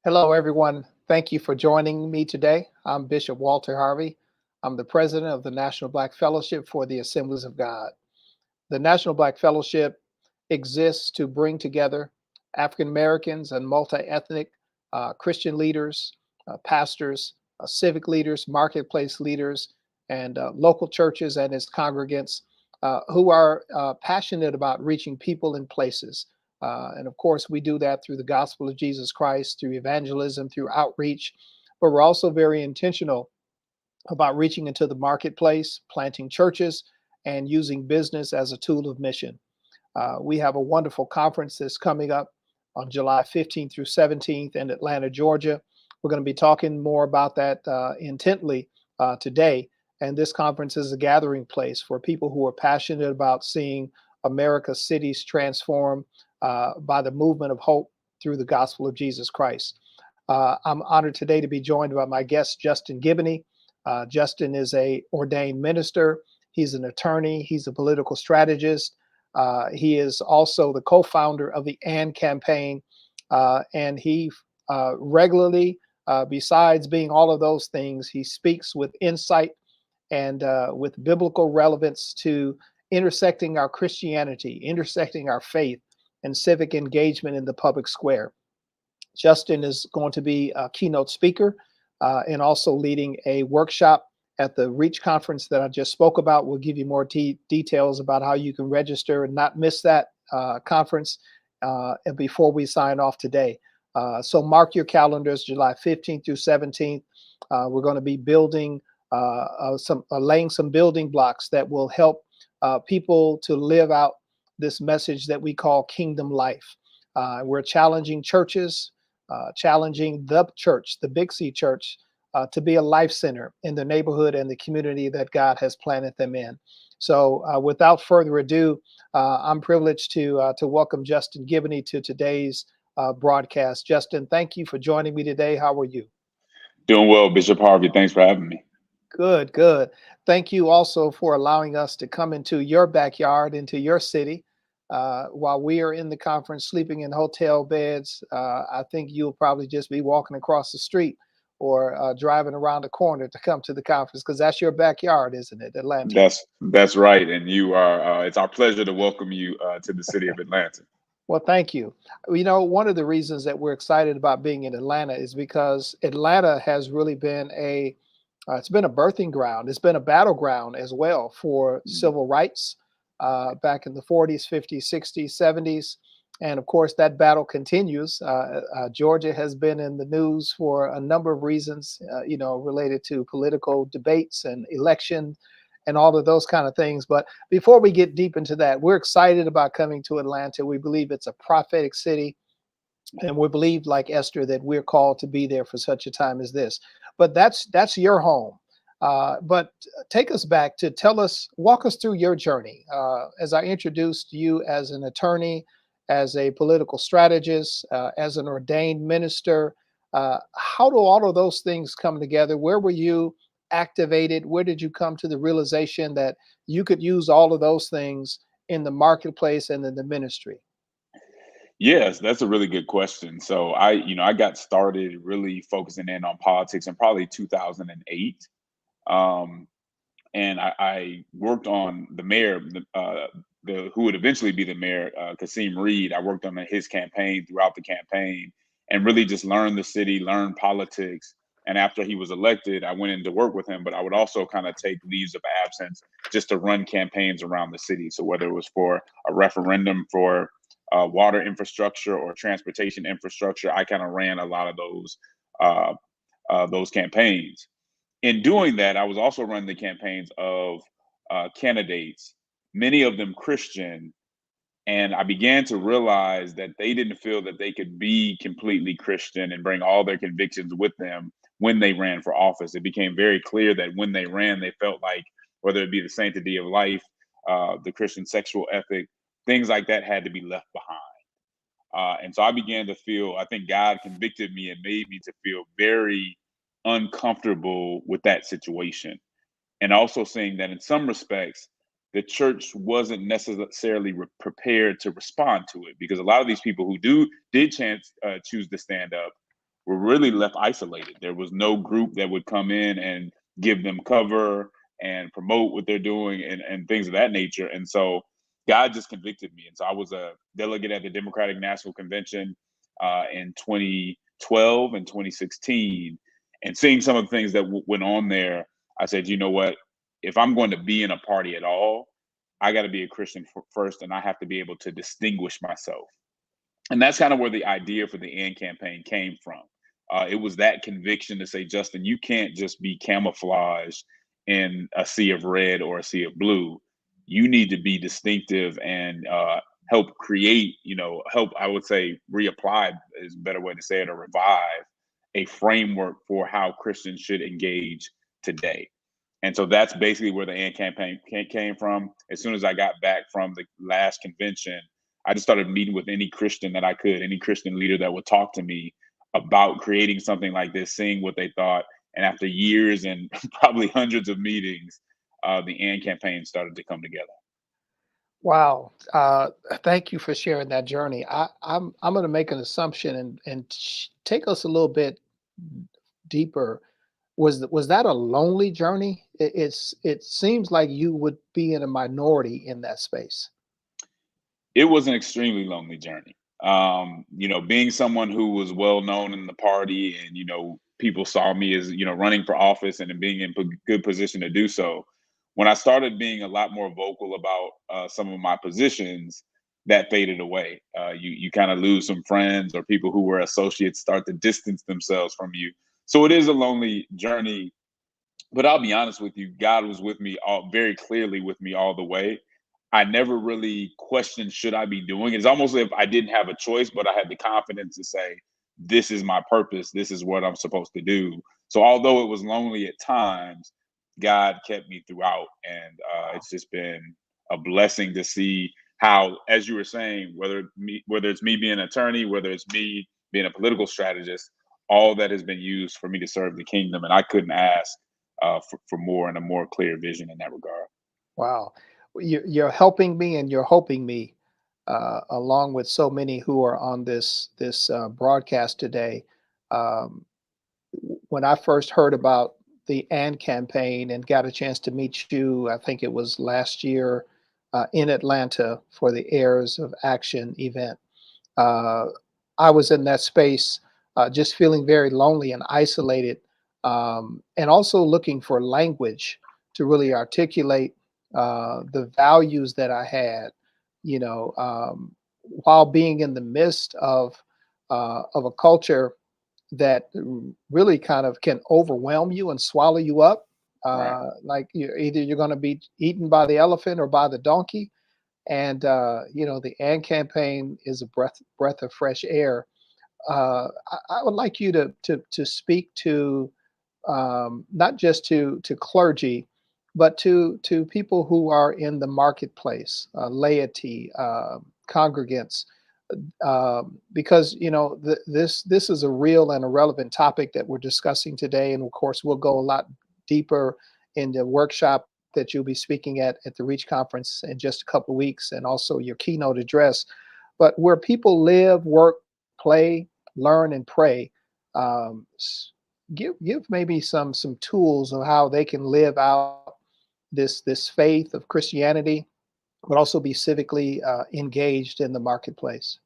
Hello, everyone. Thank you for joining me today. I'm Bishop Walter Harvey. I'm the president of the National Black Fellowship for the Assemblies of God. The National Black Fellowship exists to bring together African Americans and multi ethnic Christian leaders, pastors, civic leaders, marketplace leaders, and local churches and its congregants who are passionate about reaching people and places. And of course, we do that through the gospel of Jesus Christ, through evangelism, through outreach, but we're also very intentional about reaching into the marketplace, planting churches, and using business as a tool of mission. We have a wonderful conference that's coming up on July 15th through 17th in Atlanta, Georgia. We're going to be talking more about that intently today. And this conference is a gathering place for people who are passionate about seeing America's cities transformed by the movement of hope through the gospel of Jesus Christ. I'm honored today to be joined by my guest, Justin Giboney. Justin is a ordained minister. He's an attorney. He's a political strategist. He is also the co-founder of the AND campaign. And he regularly, besides being all of those things, he speaks with insight and with biblical relevance to intersecting our Christianity, intersecting our faith, and civic engagement in the public square. Justin is going to be a keynote speaker and also leading a workshop at the REACH conference that I just spoke about. We'll give you more details about how you can register and not miss that conference before we sign off today. So mark your calendars, July 15th through 17th. We're going to be building laying some building blocks that will help people to live out this message that we call kingdom life. We're challenging churches, challenging the church, the Big C church, to be a life center in the neighborhood and the community that God has planted them in. So without further ado, I'm privileged to welcome Justin Giboney to today's broadcast. Justin, thank you for joining me today. How are you? Doing well, Bishop Harvey. Thanks for having me. Good, good. Thank you also for allowing us to come into your backyard, into your city. While we are in the conference sleeping in hotel beds, I think you'll probably just be walking across the street or driving around the corner to come to the conference, because that's your backyard, isn't it, Atlanta? That's right. And you are, it's our pleasure to welcome you to the city of Atlanta. Well, thank you. You know, one of the reasons that we're excited about being in Atlanta is because Atlanta has really been it's been a birthing ground. It's been a battleground as well for civil rights back in the 40s, 50s, 60s, 70s. And of course, that battle continues. Georgia has been in the news for a number of reasons, related to political debates and election and all of those kind of things. But before we get deep into that, we're excited about coming to Atlanta. We believe it's a prophetic city. And we believe, like Esther, that we're called to be there for such a time as this. But that's your home. But take us back to walk us through your journey. As I introduced you as an attorney, as a political strategist, as an ordained minister, how do all of those things come together? Where were you activated? Where did you come to the realization that you could use all of those things in the marketplace and in the ministry? Yes, that's a really good question. So I got started really focusing in on politics in probably 2008. And I worked on the mayor, who would eventually be the mayor, Kasim Reed. I worked on his campaign throughout the campaign and really just learned the city, learned politics. And after he was elected, I went in to work with him, but I would also kind of take leaves of absence just to run campaigns around the city. So whether it was for a referendum for water infrastructure or transportation infrastructure, I kind of ran a lot of those campaigns. In doing that, I was also running the campaigns of candidates, many of them Christian, and I began to realize that they didn't feel that they could be completely Christian and bring all their convictions with them when they ran for office. It became very clear that when they ran, they felt like whether it be the sanctity of life, the Christian sexual ethic, things like that had to be left behind. And so I began to feel, I think God convicted me and made me to feel very uncomfortable with that situation. And also saying that in some respects, the church wasn't necessarily prepared to respond to it, because a lot of these people who did choose to stand up were really left isolated. There was no group that would come in and give them cover and promote what they're doing and things of that nature. And so God just convicted me. And so I was a delegate at the Democratic National Convention in 2012 and 2016. And seeing some of the things that went on there, I said, you know what? If I'm going to be in a party at all, I got to be a Christian first, and I have to be able to distinguish myself. And that's kind of where the idea for the AND campaign came from. It was that conviction to say, Justin, you can't just be camouflaged in a sea of red or a sea of blue. You need to be distinctive and help create, help, I would say, reapply is a better way to say it, or revive a framework for how Christians should engage today. And so that's basically where the AND campaign came from. As soon as I got back from the last convention, I just started meeting with any Christian that I could, any Christian leader that would talk to me about creating something like this, seeing what they thought. And after years and probably hundreds of meetings, the AND campaign started to come together. Wow. Thank you for sharing that journey. I'm going to make an assumption and take us a little bit deeper. Was that a lonely journey? It seems like you would be in a minority in that space. It was an extremely lonely journey. Being someone who was well known in the party, and people saw me as running for office and being in good position to do so. When I started being a lot more vocal about some of my positions, that faded away. You kind of lose some friends, or people who were associates start to distance themselves from you. So it is a lonely journey. But I'll be honest with you, God was with me very clearly with me all the way. I never really questioned, should I be doing it? It's almost as if I didn't have a choice, but I had the confidence to say, this is my purpose. This is what I'm supposed to do. So although it was lonely at times, God kept me throughout. And it's just been a blessing to see how, as you were saying, whether it's me being an attorney, whether it's me being a political strategist, all that has been used for me to serve the kingdom. And I couldn't ask for more and a more clear vision in that regard. Wow. You're helping me and you're hoping me, along with so many who are on this broadcast today. Um, when I first heard about the AND campaign and got a chance to meet you, I think it was last year in Atlanta for the Heirs of Action event. Uh, I was in that space, just feeling very lonely and isolated, and also looking for language to really articulate the values that I had, you know, um, while being in the midst of a culture that really kind of can overwhelm you and swallow you up. Right. Like you're going to be eaten by the elephant or by the donkey, and the AND campaign is a breath of fresh air. I would like you to speak to, not just to clergy, but to people who are in the marketplace, laity, congregants, because this is a real and a relevant topic that we're discussing today, and of course we'll go a lot deeper in the workshop that you'll be speaking at the Reach conference in just a couple of weeks, and also your keynote address. But where people live, work, play, learn, and pray, give maybe some tools of how they can live out this faith of Christianity, but also be civically engaged in the marketplace.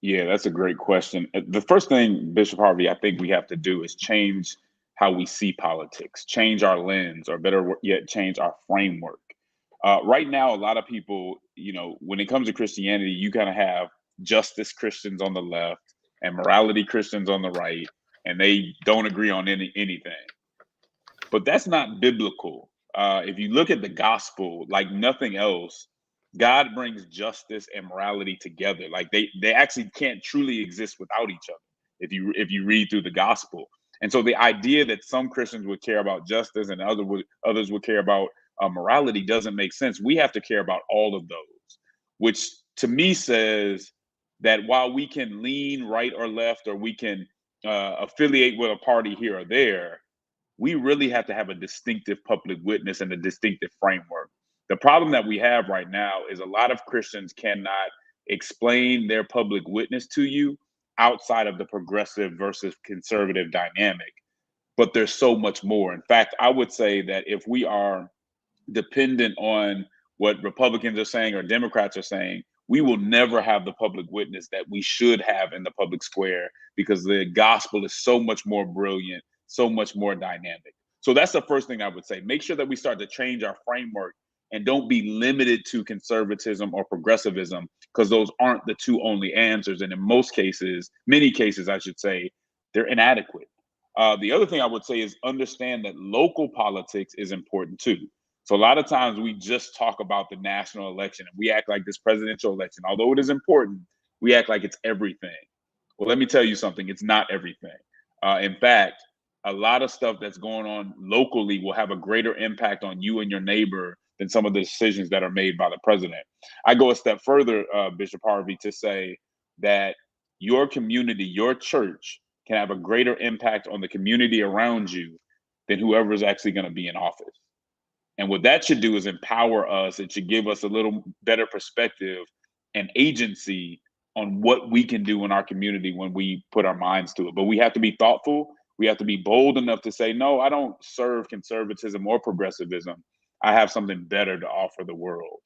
Yeah, that's a great question. The first thing, Bishop Harvey, I think we have to do is change how we see politics, change our lens, or better yet, change our framework. Right now, a lot of people, when it comes to Christianity, you kind of have justice Christians on the left and morality Christians on the right, and they don't agree on anything. But that's not biblical. If you look at the gospel, like nothing else, God brings justice and morality together. Like they actually can't truly exist without each other. If you read through the gospel, and so the idea that some Christians would care about justice and others would care about morality doesn't make sense. We have to care about all of those, which to me says that while we can lean right or left, or we can affiliate with a party here or there, we really have to have a distinctive public witness and a distinctive framework. The problem that we have right now is a lot of Christians cannot explain their public witness to you outside of the progressive versus conservative dynamic, but there's so much more. In fact, I would say that if we are dependent on what Republicans are saying or Democrats are saying, we will never have the public witness that we should have in the public square, because the gospel is so much more brilliant, so much more dynamic. So that's the first thing I would say. Make sure that we start to change our framework and don't be limited to conservatism or progressivism, because those aren't the two only answers. And in most cases, many cases, I should say, they're inadequate. The other thing I would say is understand that local politics is important too. So a lot of times we just talk about the national election and we act like this presidential election, although it is important, we act like it's everything. Well, let me tell you something, it's not everything. In fact, a lot of stuff that's going on locally will have a greater impact on you and your neighbor than some of the decisions that are made by the president. I go a step further, Bishop Harvey, to say that your community, your church, can have a greater impact on the community around you than whoever is actually going to be in office. And what that should do is empower us. It should give us a little better perspective and agency on what we can do in our community when we put our minds to it. But we have to be thoughtful. We have to be bold enough to say, no, I don't serve conservatism or progressivism. I have something better to offer the world.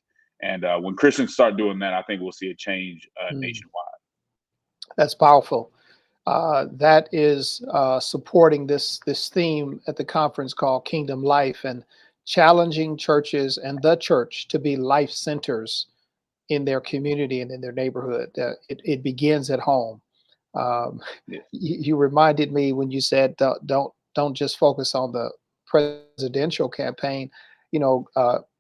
And when Christians start doing that, I think we'll see a change nationwide. That's powerful. That is supporting this theme at the conference called Kingdom Life, and challenging churches and the church to be life centers in their community and in their neighborhood. It begins at home. Yeah. You reminded me when you said don't just focus on the presidential campaign.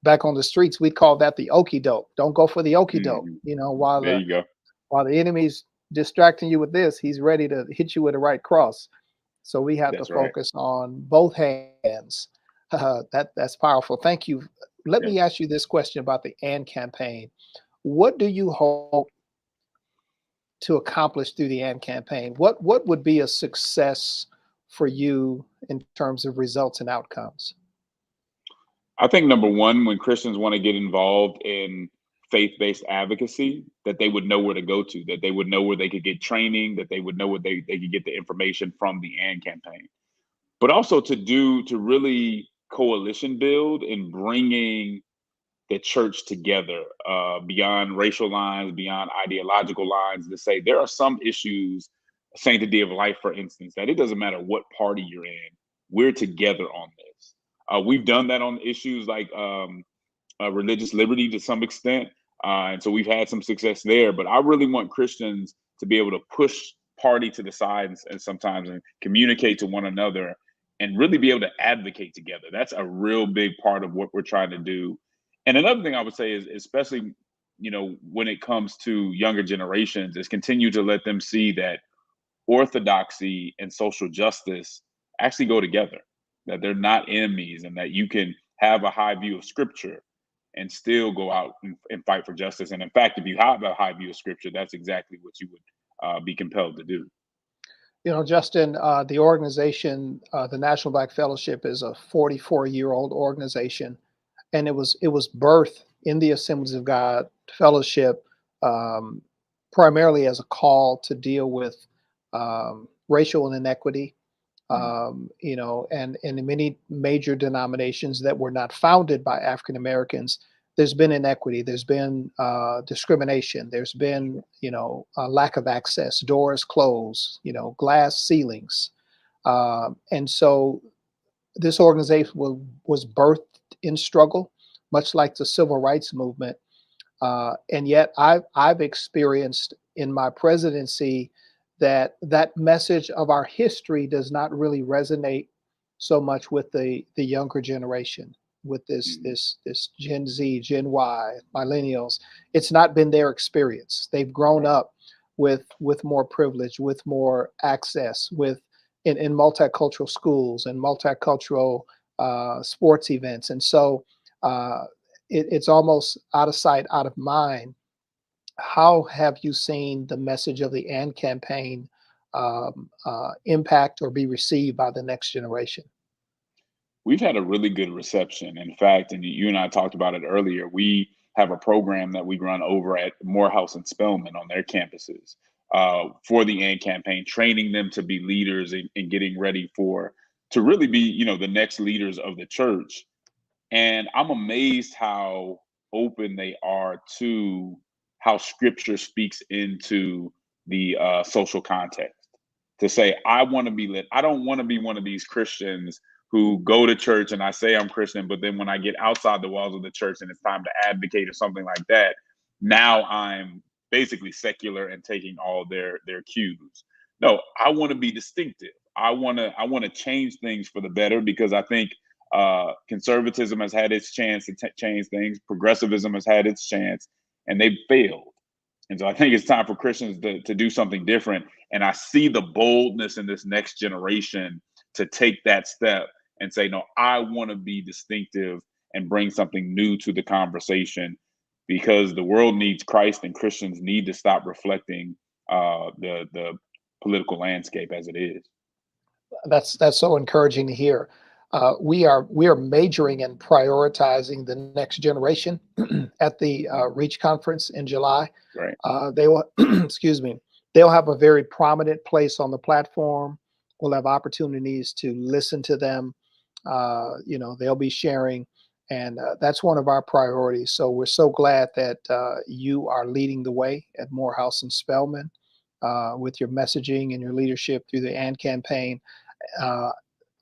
Back on the streets, we call that the okey doke. Don't go for the okey doke. While There you go. the enemy's distracting you with this, he's ready to hit you with the right cross. So we have to That's right. focus on both hands. That's powerful. Thank you. Let Yes. me ask you this question about the AND campaign. What do you hope to accomplish through the AND campaign? What would be a success for you in terms of results and outcomes? I think number one, when Christians want to get involved in faith-based advocacy, that they would know where to go to, that they would know where they could get training, that they would know where they could get the information from the AND campaign. But also to really coalition build in bringing the church together beyond racial lines, beyond ideological lines, to say there are some issues, sanctity of life, for instance, that it doesn't matter what party you're in, we're together on this. We've done that on issues like religious liberty to some extent. And so we've had some success there. But I really want Christians to be able to push party to the side and sometimes and communicate to one another and really be able to advocate together. That's a real big part of what we're trying to do. And another thing I would say is, especially, when it comes to younger generations, is continue to let them see that orthodoxy and social justice actually go together, that they're not enemies, and that you can have a high view of scripture and still go out and fight for justice. And in fact, if you have a high view of scripture, that's exactly what you would be compelled to do. Justin, the organization, the National Black Fellowship, is a 44-year-old organization, and it was birthed in the Assemblies of God Fellowship, primarily as a call to deal with racial inequity. And in many major denominations that were not founded by African Americans, there's been inequity, there's been discrimination, there's been a lack of access, doors closed, glass ceilings, and so this organization was birthed in struggle, much like the civil rights movement. And yet I've experienced in my presidency that message of our history does not really resonate so much with the younger generation, with this Gen Z, Gen Y, millennials. It's not been their experience. They've grown up with more privilege, with more access, in multicultural schools and multicultural sports events. And so it's almost out of sight, out of mind. How have you seen the message of the AND campaign impact or be received by the next generation? We've had a really good reception. In fact, and you and I talked about it earlier, we have a program that we run over at Morehouse and Spelman on their campuses. for the AND campaign, training them to be leaders and getting ready to really be, the next leaders of the church. And I'm amazed how open they are to how scripture speaks into the social context. To say, I want to be lit. I don't want to be one of these Christians who go to church and I say I'm Christian, but then when I get outside the walls of the church and it's time to advocate or something like that, now I'm basically secular and taking all their cues. No, I want to be distinctive. I want to change things for the better, because I think conservatism has had its chance to change things. Progressivism has had its chance, and they've failed. And so I think it's time for Christians to do something different. And I see the boldness in this next generation to take that step and say, no, I want to be distinctive and bring something new to the conversation, because the world needs Christ and Christians need to stop reflecting the political landscape as it is. That's so encouraging to hear. We are majoring and prioritizing the next generation at the Reach conference in July. Right. They will, excuse me, they'll have a very prominent place on the platform. We'll have opportunities to listen to them. They'll be sharing, and that's one of our priorities. So we're so glad that you are leading the way at Morehouse and Spelman with your messaging and your leadership through the AND campaign. Uh,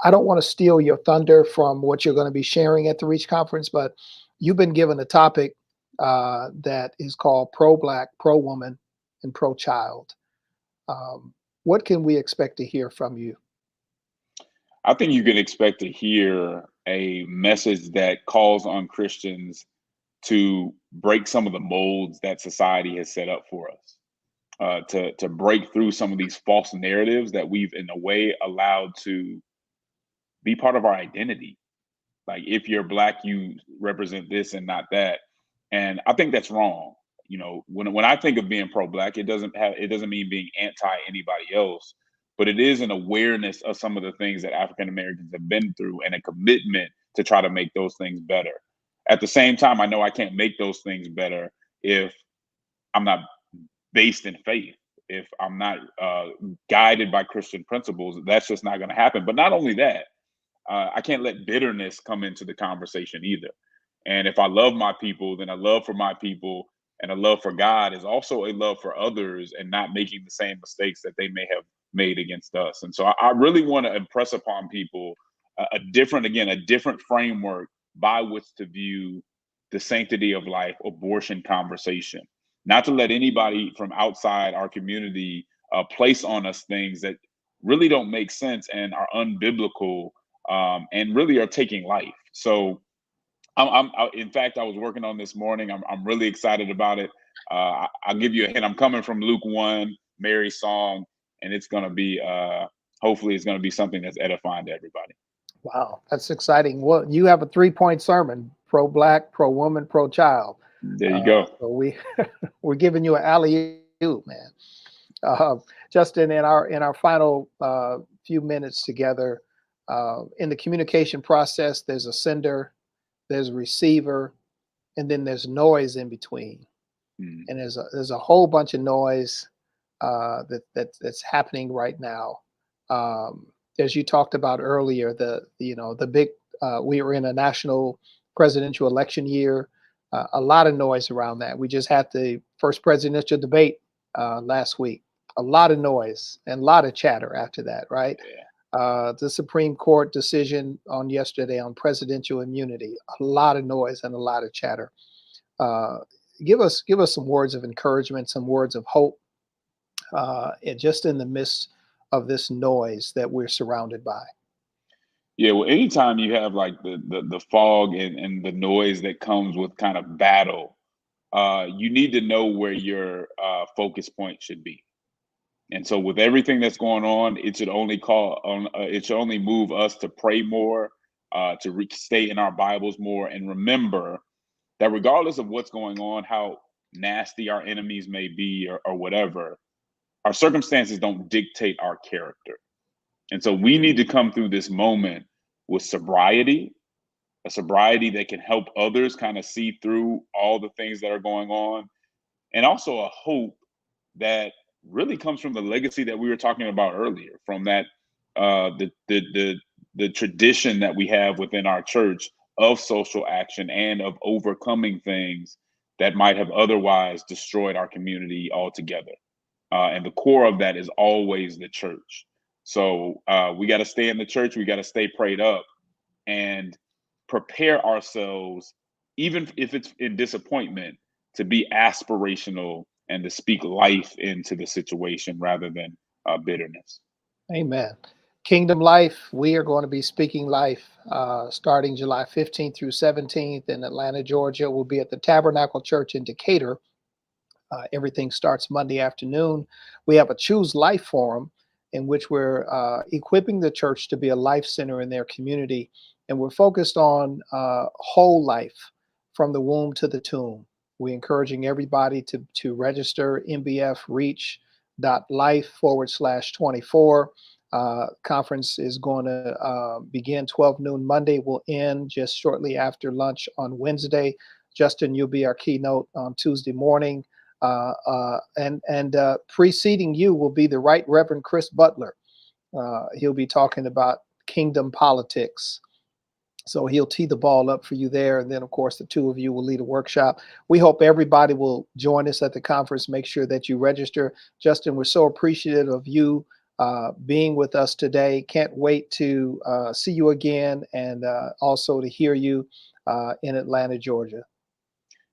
I don't want to steal your thunder from what you're going to be sharing at the Reach conference, but you've been given a topic that is called pro-Black, pro-woman, and pro-child. What can we expect to hear from you? I think you can expect to hear a message that calls on Christians to break some of the molds that society has set up for us, to break through some of these false narratives that we've, in a way, allowed to be part of our identity. Like, if you're Black, you represent this and not that. And I think that's wrong. When I think of being pro-Black, it doesn't mean being anti anybody else, but it is an awareness of some of the things that African Americans have been through and a commitment to try to make those things better. At the same time, I know I can't make those things better if I'm not based in faith. If I'm not guided by Christian principles, that's just not going to happen. But not only that, I can't let bitterness come into the conversation either. And if I love my people, then a love for my people and a love for God is also a love for others, and not making the same mistakes that they may have made against us. And so I really want to impress upon people a different framework by which to view the sanctity of life abortion conversation. Not to let anybody from outside our community place on us things that really don't make sense and are unbiblical, and really are taking life. So in fact, I was working on this morning. I'm really excited about it. I'll give you a hint. I'm coming from Luke 1, Mary's song, and it's going to be, hopefully it's going to be something that's edifying to everybody. Wow, that's exciting. Well, you have a 3-point sermon: pro-Black, pro-woman, pro-child. There you go. So we're giving you an alley-oop, man. Justin, in our final few minutes together, in the communication process, there's a sender, there's a receiver, and then there's noise in between. And there's a whole bunch of noise that's happening right now. As you talked about earlier, the big we were in a national presidential election year. A lot of noise around that. We just had the first presidential debate last week. A lot of noise and a lot of chatter after that, right? Yeah. The Supreme Court decision on yesterday on presidential immunity. A lot of noise and a lot of chatter. Give us some words of encouragement, some words of hope, just in the midst of this noise that we're surrounded by. Yeah, well, anytime you have like the fog and the noise that comes with kind of battle, you need to know where your focus point should be. And so, with everything that's going on, it should only it should only move us to pray more, to stay in our Bibles more, and remember that regardless of what's going on, how nasty our enemies may be, or whatever, our circumstances don't dictate our character. And so we need to come through this moment with sobriety, a sobriety that can help others kind of see through all the things that are going on, and also a hope that really comes from the legacy that we were talking about earlier, from that the tradition that we have within our church of social action and of overcoming things that might have otherwise destroyed our community altogether. And the core of that is always the church. So we got to stay in the church. We got to stay prayed up and prepare ourselves, even if it's in disappointment, to be aspirational and to speak life into the situation rather than bitterness. Amen. Kingdom Life, we are going to be speaking life starting July 15th through 17th in Atlanta, Georgia. We'll be at the Tabernacle Church in Decatur. Everything starts Monday afternoon. We have a Choose Life forum in which we're equipping the church to be a life center in their community. And we're focused on whole life from the womb to the tomb. We're encouraging everybody to register nbfreach.life/24. Conference is going to begin 12 noon Monday, will end just shortly after lunch on Wednesday. Justin, you'll be our keynote on Tuesday morning. And preceding you will be the Right Reverend Chris Butler. He'll be talking about kingdom politics. So he'll tee the ball up for you there. And then, of course, the two of you will lead a workshop. We hope everybody will join us at the conference. Make sure that you register. Justin, we're so appreciative of you being with us today. Can't wait to see you again and also to hear you in Atlanta, Georgia.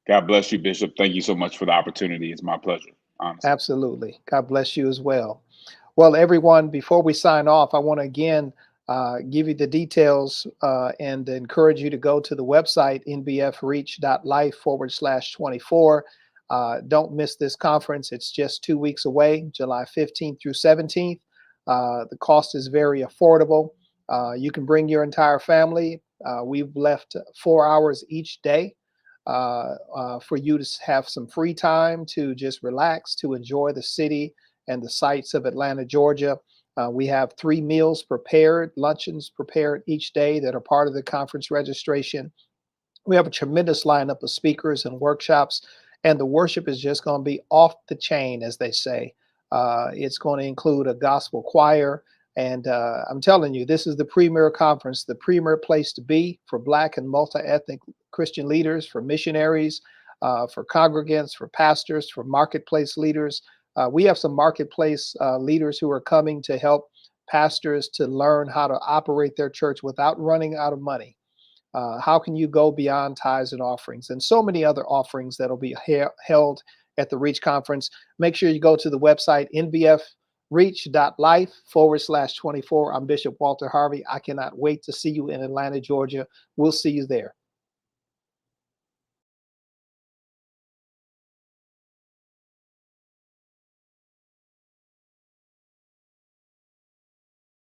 God bless you, Bishop. Thank you so much for the opportunity. It's my pleasure, honestly. Absolutely. God bless you as well. Well, everyone, before we sign off, I want to again give you the details and encourage you to go to the website, nbfreach.life/24. Don't miss this conference. It's just 2 weeks away, July 15th through 17th. The cost is very affordable. You can bring your entire family. We've left 4 hours each day for you to have some free time to just relax, to enjoy the city and the sights of Atlanta, Georgia. We have 3 meals prepared, luncheons prepared each day that are part of the conference registration. We have a tremendous lineup of speakers and workshops, and the worship is just going to be off the chain, as they say. It's going to include a gospel choir. And I'm telling you, this is the premier conference, the premier place to be for Black and multi-ethnic Christian leaders, for missionaries, for congregants, for pastors, for marketplace leaders. We have some marketplace leaders who are coming to help pastors to learn how to operate their church without running out of money. How can you go beyond tithes and offerings, and so many other offerings that will be held at the Reach Conference. Make sure you go to the website, nbfreach.life/24. I'm Bishop Walter Harvey. I cannot wait to see you in Atlanta, Georgia. We'll see you there.